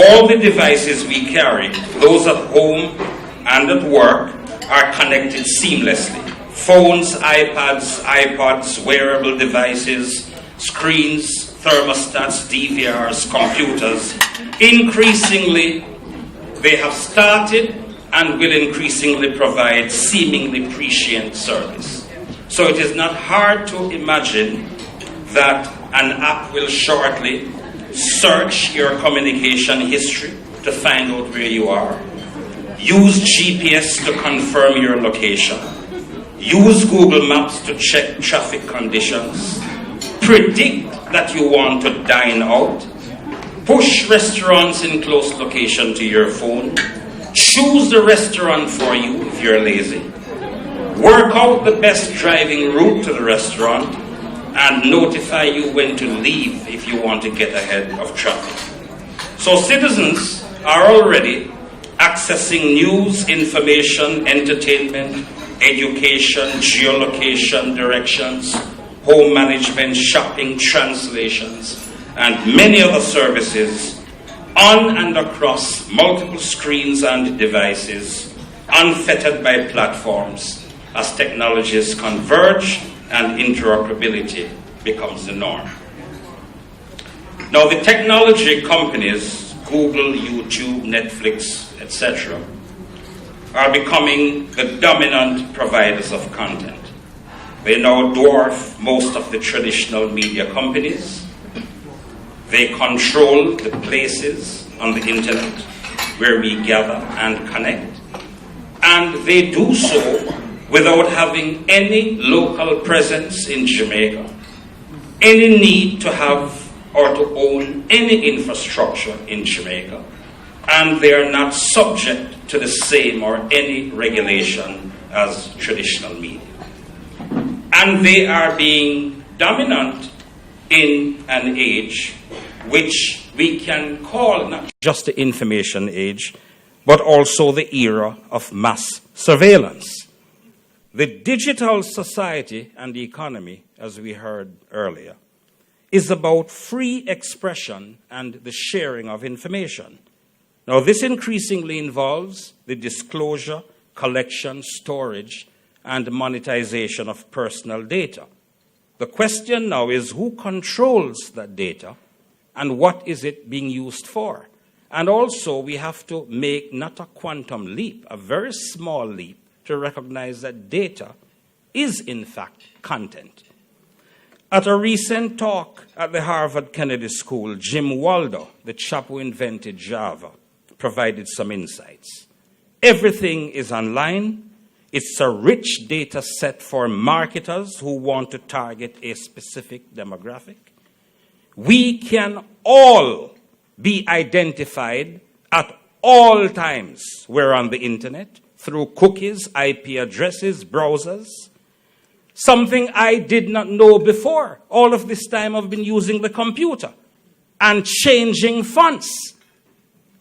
All the devices we carry, those at home and at work, are connected seamlessly. Phones, iPads, iPods, wearable devices, screens, thermostats, DVRs, computers. Increasingly, they have started and will increasingly provide seemingly prescient service. So it is not hard to imagine that an app will shortly search your communication history to find out where you are, use GPS to confirm your location, use Google Maps to check traffic conditions, predict that you want to dine out, push restaurants in close location to your phone, choose the restaurant for you if you're lazy, work out the best driving route to the restaurant, and notify you when to leave if you want to get ahead of traffic. So citizens are already accessing news, information, entertainment, education, geolocation, directions, home management, shopping, translations, and many other services on and across multiple screens and devices, unfettered by platforms, as technologies converge and interoperability becomes the norm. Now, the technology companies, Google, YouTube, Netflix, etc., are becoming the dominant providers of content. They now dwarf most of the traditional media companies. They control the places on the internet where we gather and connect. And they do so without having any local presence in Jamaica, any need to have or to own any infrastructure in Jamaica, and they are not subject to the same or any regulation as traditional media. And they are being dominant in an age which we can call not just the information age, but also the era of mass surveillance. The digital society and the economy, as we heard earlier, is about free expression and the sharing of information. Now, this increasingly involves the disclosure, collection, storage, and monetization of personal data. The question now is who controls that data and what is it being used for? And also, we have to make not a quantum leap, a very small leap, to recognize that data is, in fact, content. At a recent talk at the Harvard Kennedy School, Jim Waldo, the chap who invented Java, provided some insights. Everything is online. It's a rich data set for marketers who want to target a specific demographic. We can all be identified at all times. We're on the internet, through cookies, IP addresses, browsers. Something I did not know before. All of this time I've been using the computer and changing fonts.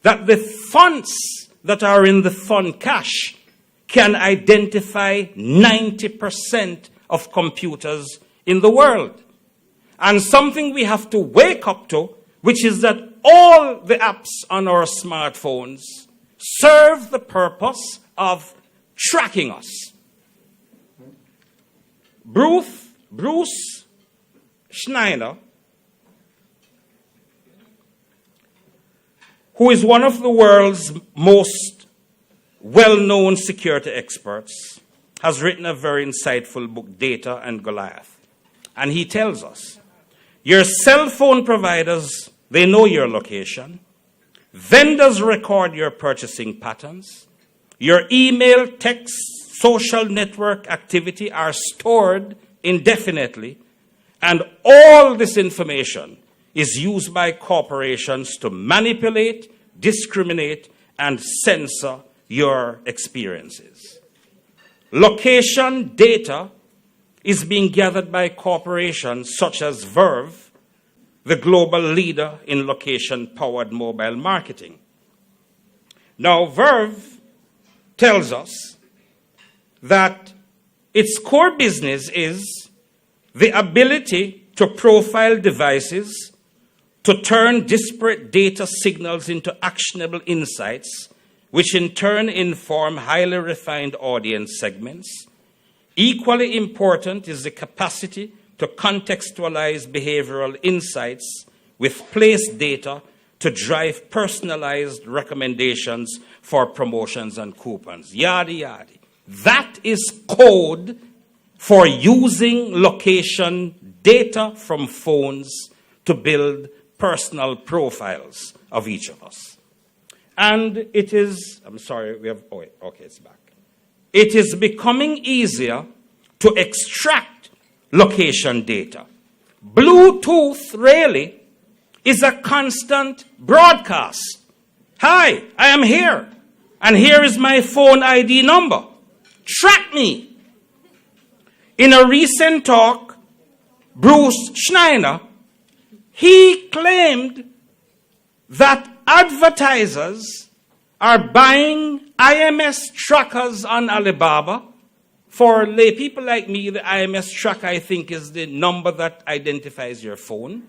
That the fonts that are in the font cache can identify 90% of computers in the world. And something we have to wake up to, which is that all the apps on our smartphones serve the purpose of tracking us. Bruce Schneider, who is one of the world's most well-known security experts, has written a very insightful book, Data and Goliath. And he tells us, your cell phone providers, they know your location. Vendors record your purchasing patterns. Your email, text, social network activity are stored indefinitely. And all this information is used by corporations to manipulate, discriminate, and censor your experiences. Location data is being gathered by corporations such as Verve, the global leader in location-powered mobile marketing. Now, Verve tells us that its core business is the ability to profile devices to turn disparate data signals into actionable insights, which in turn inform highly refined audience segments. Equally important is the capacity to contextualize behavioral insights with place data to drive personalized recommendations for promotions and coupons. Yada, yada. That is code for using location data from phones to build personal profiles of each of us. And it is, I'm sorry, okay, it's back. It is becoming easier to extract location data. Bluetooth really is a constant broadcast. Hi, I am here, and here is my phone ID number. Track me. In a recent talk, Bruce Schneider, he claimed that advertisers are buying IMS trackers on Alibaba. For lay people like me, the IMS tracker, I think, is the number that identifies your phone.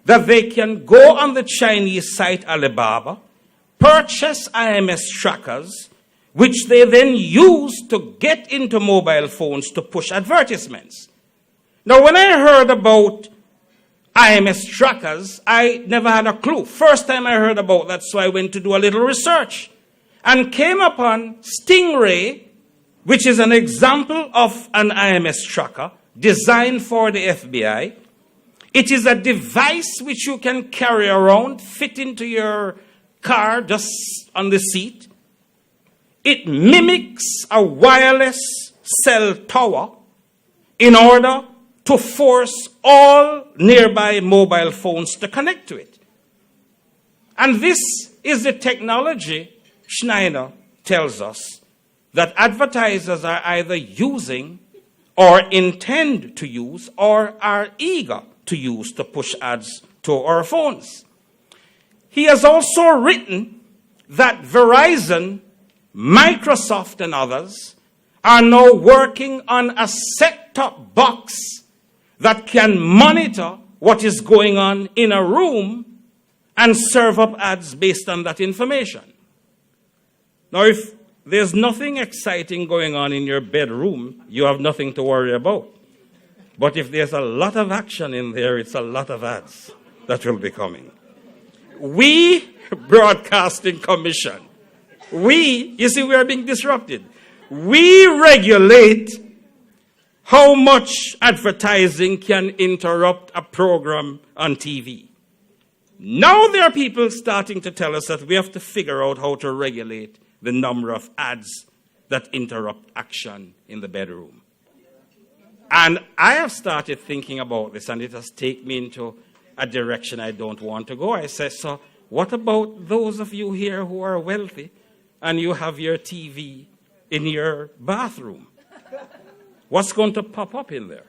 That they can go on the Chinese site Alibaba, purchase IMS trackers, which they then use to get into mobile phones to push advertisements. Now, when I heard about IMS trackers, I never had a clue. First time I heard about that, so I went to do a little research and came upon Stingray, which is an example of an IMS tracker designed for the FBI. It is a device which you can carry around, fit into your car just on the seat. It mimics a wireless cell tower in order to force all nearby mobile phones to connect to it. And this is the technology, Schneider tells us, that advertisers are either using or intend to use or are eager to use to push ads to our phones. He has also written that Verizon, Microsoft, and others are now working on a set-top box that can monitor what is going on in a room and serve up ads based on that information. Now, if there's nothing exciting going on in your bedroom, you have nothing to worry about. But if there's a lot of action in there, it's a lot of ads that will be coming. We, Broadcasting Commission, you see, we are being disrupted. We regulate how much advertising can interrupt a program on TV. Now there are people starting to tell us that we have to figure out how to regulate the number of ads that interrupt action in the bedroom. And I have started thinking about this, and it has taken me into a direction I don't want to go. I said, so what about those of you here who are wealthy and you have your TV in your bathroom? What's going to pop up in there?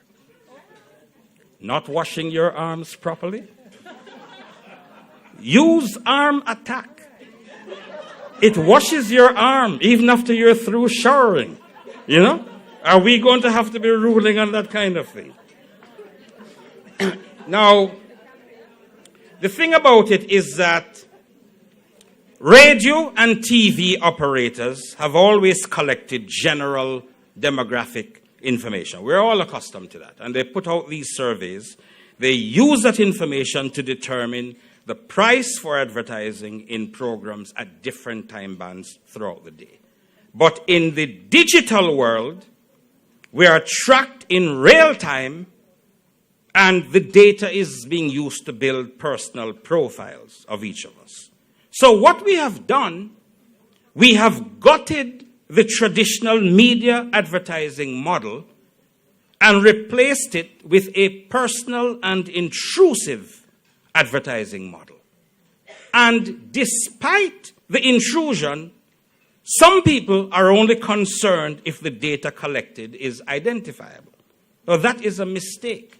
Not washing your arms properly? Use arm attack. It washes your arm even after you're through showering. You know? Are we going to have to be ruling on that kind of thing? Now, the thing about it is that radio and TV operators have always collected general demographic information. We're all accustomed to that. And they put out these surveys. They use that information to determine the price for advertising in programs at different time bands throughout the day. But in the digital world, we are tracked in real time, and the data is being used to build personal profiles of each of us. So what we have done, we have gutted the traditional media advertising model and replaced it with a personal and intrusive advertising model. And despite the intrusion, some people are only concerned if the data collected is identifiable. Now, that is a mistake.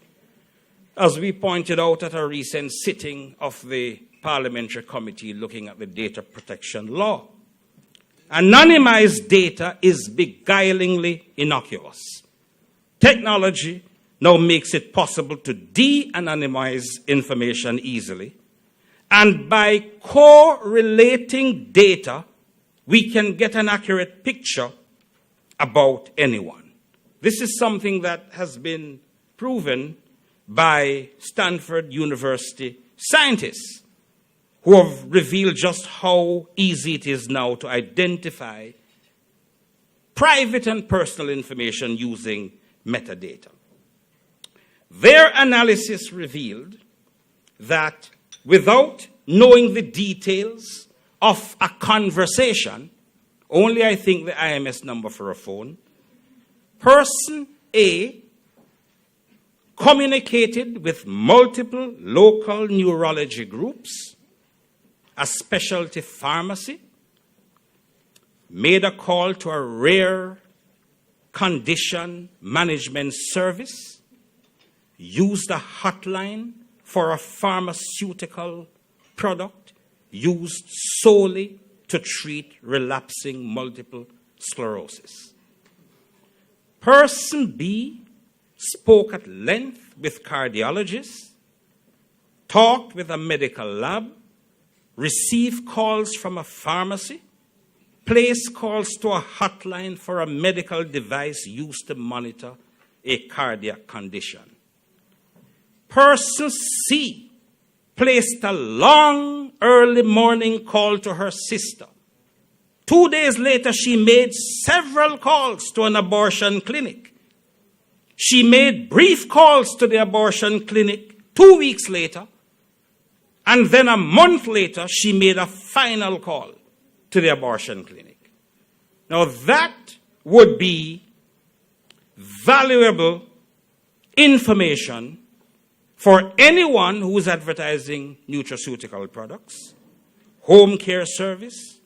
As we pointed out at a recent sitting of the Parliamentary Committee looking at the data protection law, anonymized data is beguilingly innocuous. Technology now makes it possible to de-anonymize information easily, And by correlating data, we can get an accurate picture about anyone. This is something that has been proven by Stanford University scientists who have revealed just how easy it is now to identify private and personal information using metadata. Their analysis revealed that without knowing the details of a conversation, only I think the IMS number for a phone, person A communicated with multiple local neurology groups, a specialty pharmacy, made a call to a rare condition management service, used a hotline for a pharmaceutical product used solely to treat relapsing multiple sclerosis. Person B spoke at length with cardiologists, talked with a medical lab, received calls from a pharmacy, placed calls to a hotline for a medical device used to monitor a cardiac condition. Person C placed a long, early morning call to her sister. 2 days later, she made several calls to an abortion clinic. She made brief calls to the abortion clinic 2 weeks later, and then a month later, she made a final call to the abortion clinic. Now, that would be valuable information for anyone who is advertising nutraceutical products, home care service,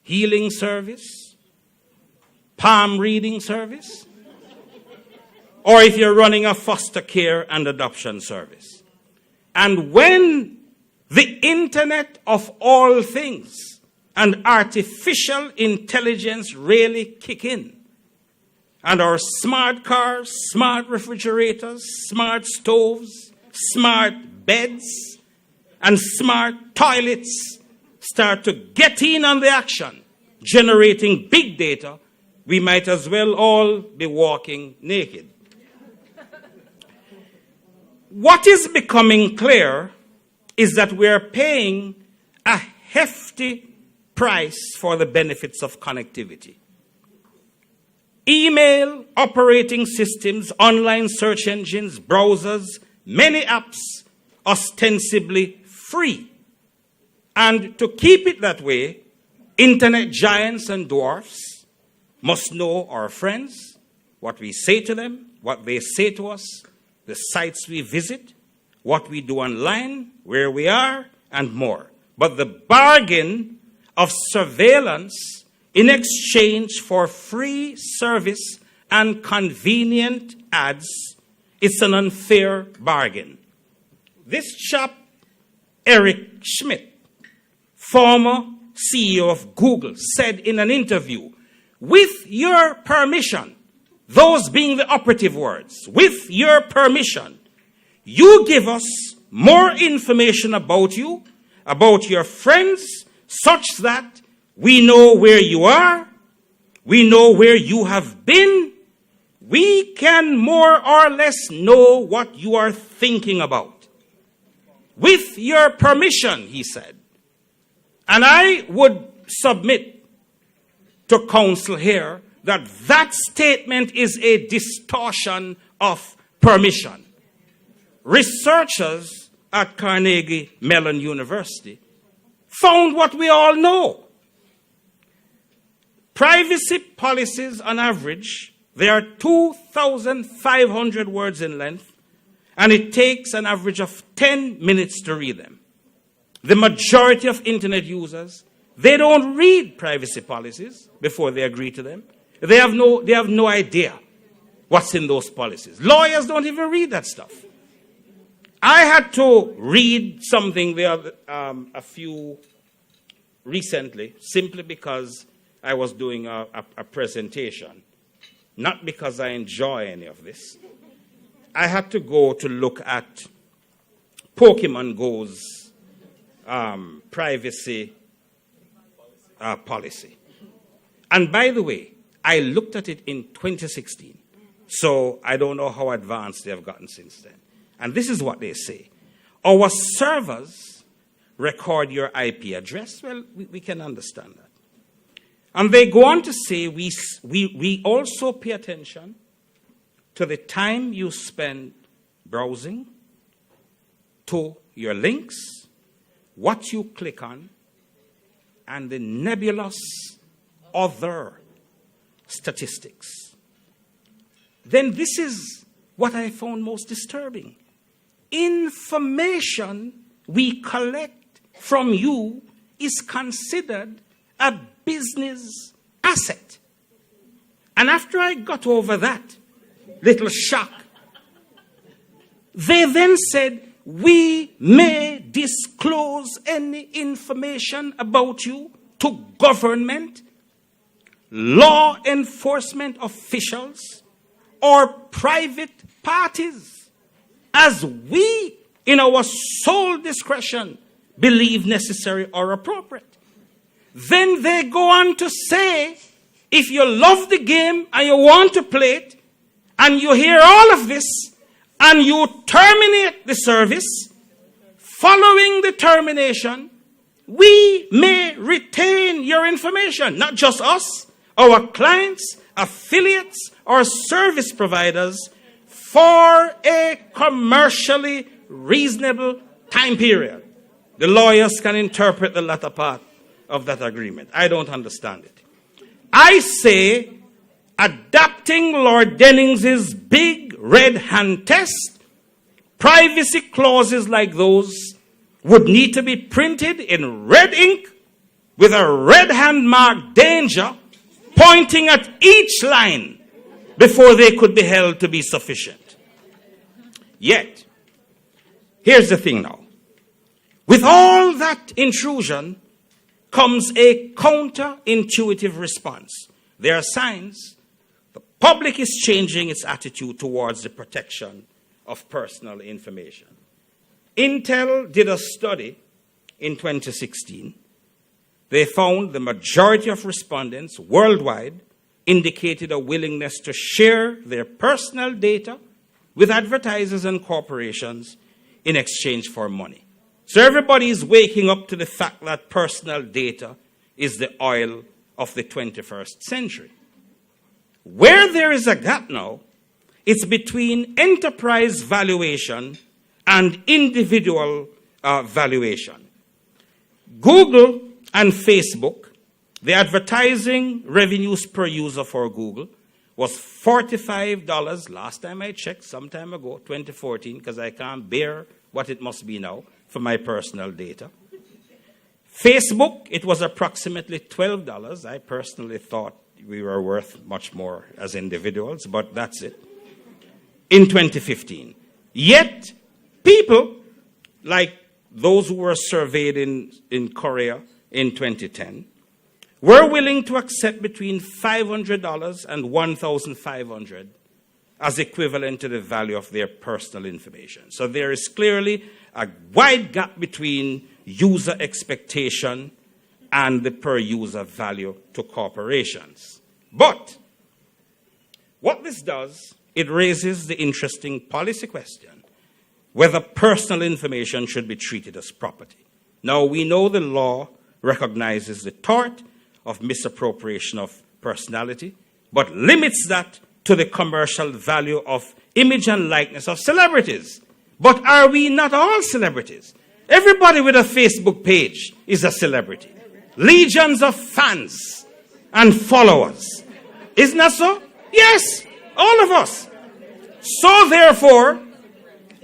healing service, palm reading service, or if you're running a foster care and adoption service. And when the Internet of all things and artificial intelligence really kick in, and our smart cars, smart refrigerators, smart stoves, smart beds, and smart toilets start to get in on the action, generating big data, we might as well all be walking naked. What is becoming clear is that we're paying a hefty price for the benefits of connectivity. Email, operating systems, online search engines, browsers, many apps, ostensibly free. And to keep it that way, internet giants and dwarfs must know our friends, what we say to them, what they say to us, the sites we visit, what we do online, where we are, and more. But the bargain of surveillance in exchange for free service and convenient ads, it's an unfair bargain. This chap, Eric Schmidt, former CEO of Google, said in an interview, with your permission, those being the operative words, with your permission, you give us more information about you, about your friends, such that we know where you are, we know where you have been, we can more or less know what you are thinking about. With your permission, he said. And I would submit to counsel here that that statement is a distortion of permission. Researchers at Carnegie Mellon University found what we all know. Privacy policies on average, they are 2,500 words in length, and it takes an average of 10 minutes to read them. The majority of internet users, they don't read privacy policies before they agree to them. They have no idea what's in those policies. Lawyers don't even read that stuff. I had to read something recently, simply because I was doing a presentation, not because I enjoy any of this. I had to go to look at Pokemon Go's privacy policy. And by the way, I looked at it in 2016, so I don't know how advanced they have gotten since then. And this is what they say. Our servers record your IP address. Well, we can understand that. And they go on to say we also pay attention to the time you spend browsing, to your links, what you click on, and the nebulous other statistics. Then this is what I found most disturbing. Information we collect from you is considered a business asset. And after I got over that little shock, they then said, we may disclose any information about you to government, law enforcement officials, or private parties, as we, in our sole discretion, believe necessary or appropriate. Then they go on to say, if you love the game and you want to play it, and you hear all of this, and you terminate the service, following the termination, we may retain your information, not just us, our clients, affiliates, or service providers, for a commercially reasonable time period. The lawyers can interpret the latter part of that agreement. I don't understand it. I say, adapting Lord Dennings's big red hand test, privacy clauses like those would need to be printed in red ink with a red hand marked danger pointing at each line before they could be held to be sufficient. Yet, here's the thing now. With all that intrusion comes a counterintuitive response. There are signs the public is changing its attitude towards the protection of personal information. Intel did a study in 2016. They found the majority of respondents worldwide indicated a willingness to share their personal data with advertisers and corporations in exchange for money. So everybody is waking up to the fact that personal data is the oil of the 21st century. Where there is a gap now, it's between enterprise valuation and individual valuation. Google and Facebook, the advertising revenues per user for Google was $45 last time I checked, some time ago, 2014, because I can't bear what it must be now for my personal data. Facebook, it was approximately $12. I personally thought we were worth much more as individuals, but that's it. In 2015. Yet, people, like those who were surveyed in Korea in 2010, were willing to accept between $500 and $1,500 as equivalent to the value of their personal information. So there is clearly a wide gap between user expectation and the per user value to corporations. But what this does, it raises the interesting policy question whether personal information should be treated as property. Now, we know the law recognizes the tort of misappropriation of personality, but limits that to the commercial value of image and likeness of celebrities. But are we not all celebrities? Everybody with a Facebook page is a celebrity. Legions of fans and followers. Isn't that so? Yes, all of us. So therefore,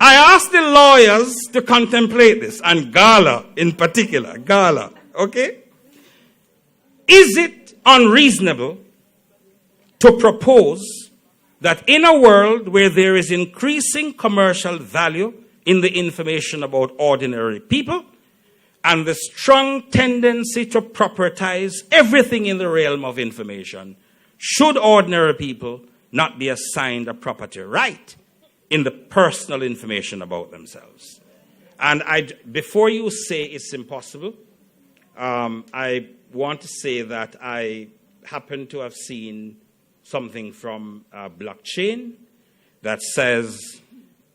I asked the lawyers to contemplate this, and Gala in particular, Gala, okay? Is it unreasonable to propose that in a world where there is increasing commercial value in the information about ordinary people and the strong tendency to propertize everything in the realm of information, should ordinary people not be assigned a property right in the personal information about themselves? And before you say it's impossible, I want to say that I happen to have seen something from blockchain that says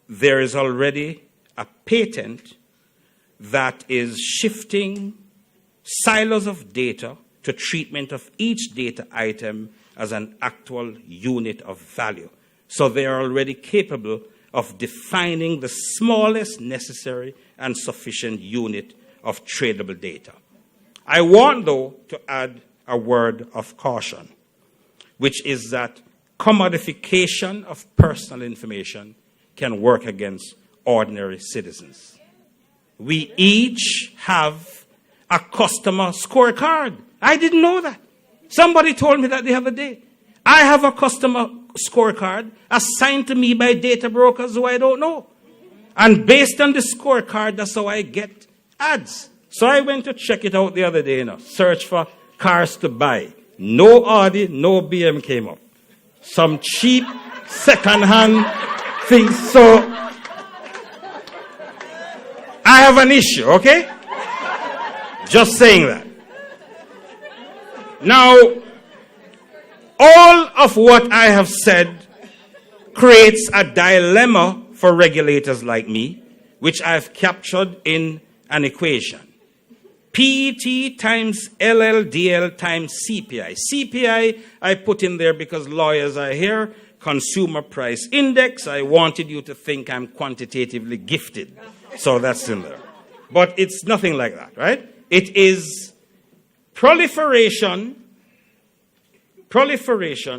there is already a patent that is shifting silos of data to treatment of each data item as an actual unit of value. So they are already capable of defining the smallest necessary and sufficient unit of tradable data. I want, though, to add a word of caution, which is that commodification of personal information can work against ordinary citizens. We each have a customer scorecard. I didn't know that. Somebody told me that the other day. I have a customer scorecard assigned to me by data brokers who I don't know. And based on the scorecard, that's how I get ads. So I went to check it out the other day, search for cars to buy. No Audi, no BM came up. Some cheap second-hand things. So I have an issue, okay? Just saying that. Now, all of what I have said creates a dilemma for regulators like me, which I've captured in an equation. PET times LLDL times CPI. CPI I put in there because lawyers are here. Consumer Price Index. I wanted you to think I'm quantitatively gifted. So that's in there. But it's nothing like that, right? It is proliferation,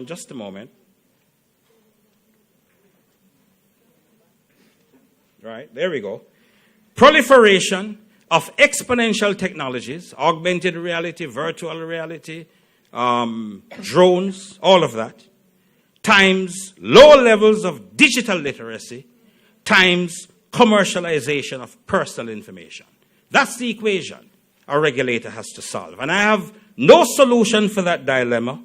just a moment. Right, there we go. Proliferation of exponential technologies, augmented reality, virtual reality, drones, all of that, times low levels of digital literacy, times commercialization of personal information. That's the equation a regulator has to solve. And I have no solution for that dilemma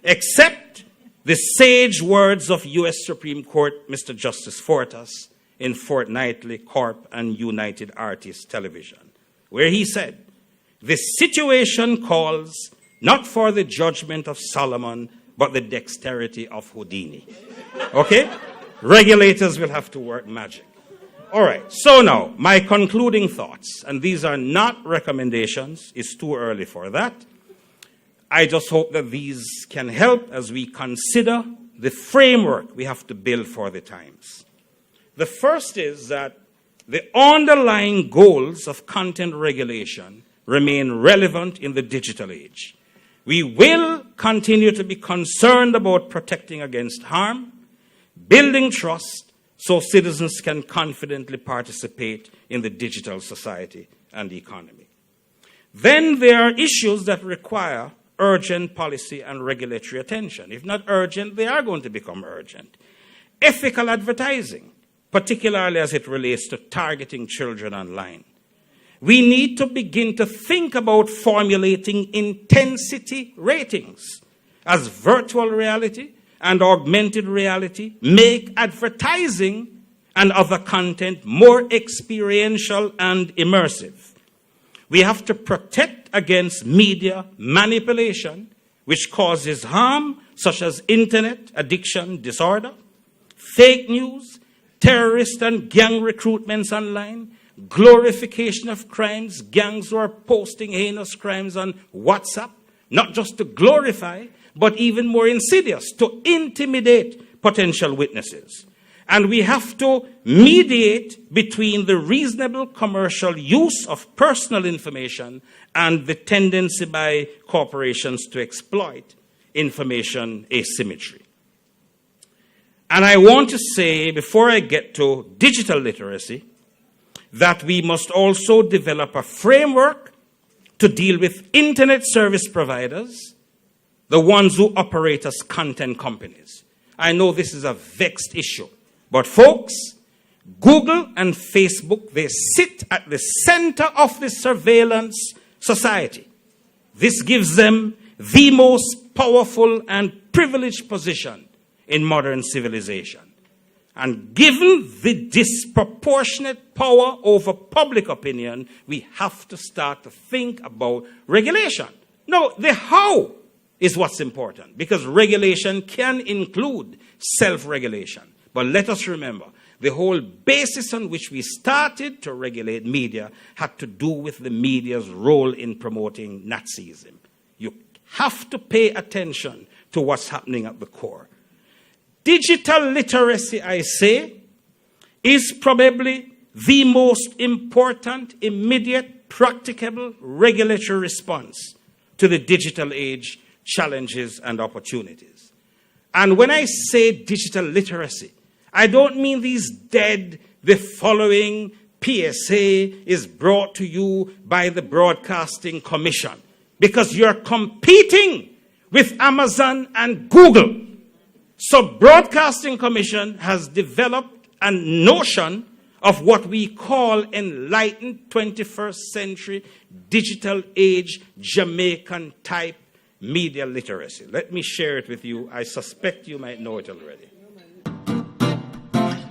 except the sage words of U.S. Supreme Court Mr. Justice Fortas in Fortnightly Corp and United Artists Television, where he said, "The situation calls not for the judgment of Solomon, but the dexterity of Houdini." Okay? Regulators will have to work magic. All right, so now, my concluding thoughts, and these are not recommendations, it's too early for that. I just hope that these can help as we consider the framework we have to build for the times. The first is that the underlying goals of content regulation remain relevant in the digital age. We will continue to be concerned about protecting against harm, building trust, so citizens can confidently participate in the digital society and economy. Then there are issues that require urgent policy and regulatory attention. If not urgent, they are going to become urgent. Ethical advertising, particularly as it relates to targeting children online. We need to begin to think about formulating intensity ratings as virtual reality and augmented reality make advertising and other content more experiential and immersive. We have to protect against media manipulation, which causes harm, such as internet addiction disorder, fake news, terrorist and gang recruitments online, glorification of crimes, gangs who are posting heinous crimes on WhatsApp, not just to glorify, but even more insidious, to intimidate potential witnesses. And we have to mediate between the reasonable commercial use of personal information and the tendency by corporations to exploit information asymmetry. And I want to say, before I get to digital literacy, that we must also develop a framework to deal with internet service providers, the ones who operate as content companies. I know this is a vexed issue, but folks, Google and Facebook, they sit at the center of the surveillance society. This gives them the most powerful and privileged position in modern civilization. And given the disproportionate power over public opinion, we have to start to think about regulation. Now, the how is what's important, because regulation can include self-regulation. But let us remember, the whole basis on which we started to regulate media had to do with the media's role in promoting Nazism. You have to pay attention to what's happening at the core. Digital literacy, I say, is probably the most important, immediate, practicable regulatory response to the digital age challenges and opportunities. And when I say digital literacy, I don't mean these dead, the following PSA is brought to you by the Broadcasting Commission, because you're competing with Amazon and Google. So Broadcasting Commission has developed a notion of what we call enlightened 21st century digital age Jamaican type media literacy. Let me share it with you. I suspect you might know it already.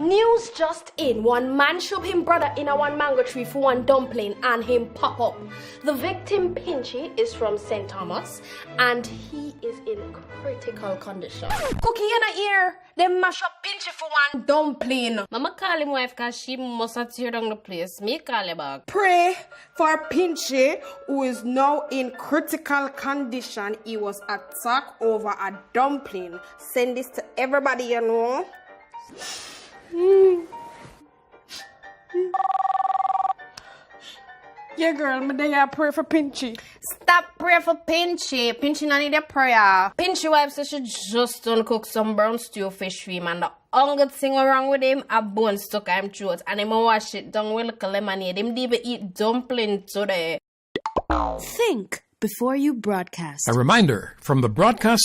News just in. One man shoved him brother in a one mango tree for one dumpling and him pop up. The victim, Pinchy, is from St. Thomas and he is in critical condition. Cookie in the ear, they mash up Pinchy for one dumpling. Mama call him wife because she must have tear down the place. Me call him back. Pray for Pinchy, who is now in critical condition. He was attacked over a dumpling. Send this to everybody you know. Yeah, girl, me there pray for Pinchy. Stop praying for Pinchy. Pinchy no need a prayer. Pinchy wife says she just done cook some brown stew fish for him, and the only thing wrong with him, a bone stuck in him throat, and him wash it down with a lemonade. Him even eat dumpling today. Think before you broadcast. A reminder from the Broadcast